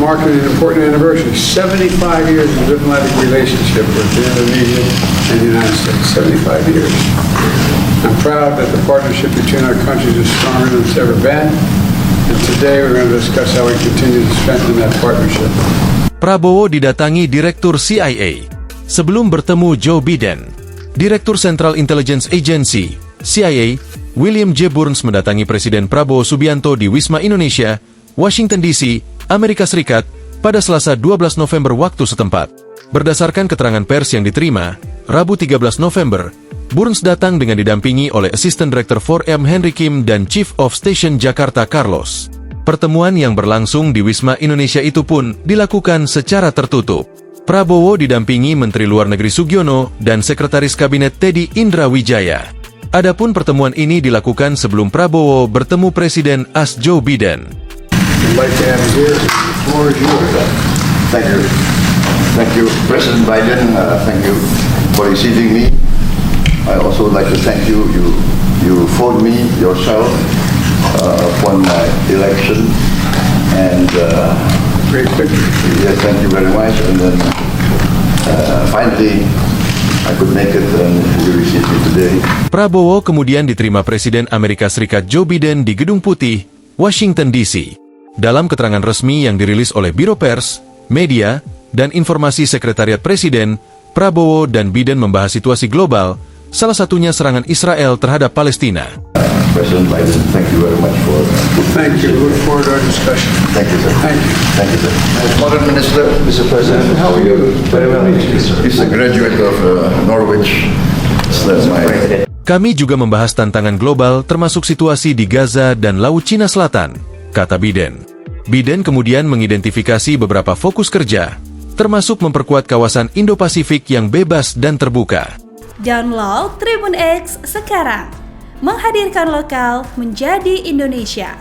marking an important anniversary, 75 years of diplomatic relationship with Indonesia and the United States, 75 years. I'm proud that the partnership between our countries is stronger than it's ever been, and today we're going to discuss how we continue to strengthen that partnership. Prabowo didatangi Direktur CIA. Sebelum bertemu Joe Biden, Direktur Central Intelligence Agency, CIA, William J. Burns mendatangi Presiden Prabowo Subianto di Wisma Indonesia, Washington DC, Amerika Serikat, pada Selasa 12 November waktu setempat. Berdasarkan keterangan pers yang diterima, Rabu 13 November, Burns datang dengan didampingi oleh Assistant Director 4M Henry Kim dan Chief of Station Jakarta Carlos. Pertemuan yang berlangsung di Wisma Indonesia itu pun dilakukan secara tertutup. Prabowo didampingi Menteri Luar Negeri Sugiono dan Sekretaris Kabinet Teddy Indra Wijaya. Adapun pertemuan ini dilakukan sebelum Prabowo bertemu Presiden AS Joe Biden. Thank you, President Biden. Thank you for receiving me. I also like to thank you. You voted me yourself upon my election, and Great picture. yes, thank you very much. And then finally, I could make it, and you received me today. Prabowo kemudian diterima Presiden Amerika Serikat Joe Biden di Gedung Putih, Washington DC. Dalam keterangan resmi yang dirilis oleh Biro Pers, Media, dan Informasi Sekretariat Presiden, Prabowo dan Biden membahas situasi global, salah satunya serangan Israel terhadap Palestina. President Biden, thank you very much for. Thank you. Look forward to our discussion. Thank you, sir. Thank you. Thank you, sir. Foreign Minister, Mr. President, how are you? Very well. He's a graduate of Norwich. So that's my. Kami juga membahas tantangan global termasuk situasi di Gaza dan Laut Cina Selatan, kata Biden. Biden kemudian mengidentifikasi beberapa fokus kerja, termasuk memperkuat kawasan Indo-Pasifik yang bebas dan terbuka. Download Tribun X sekarang, menghadirkan lokal menjadi Indonesia.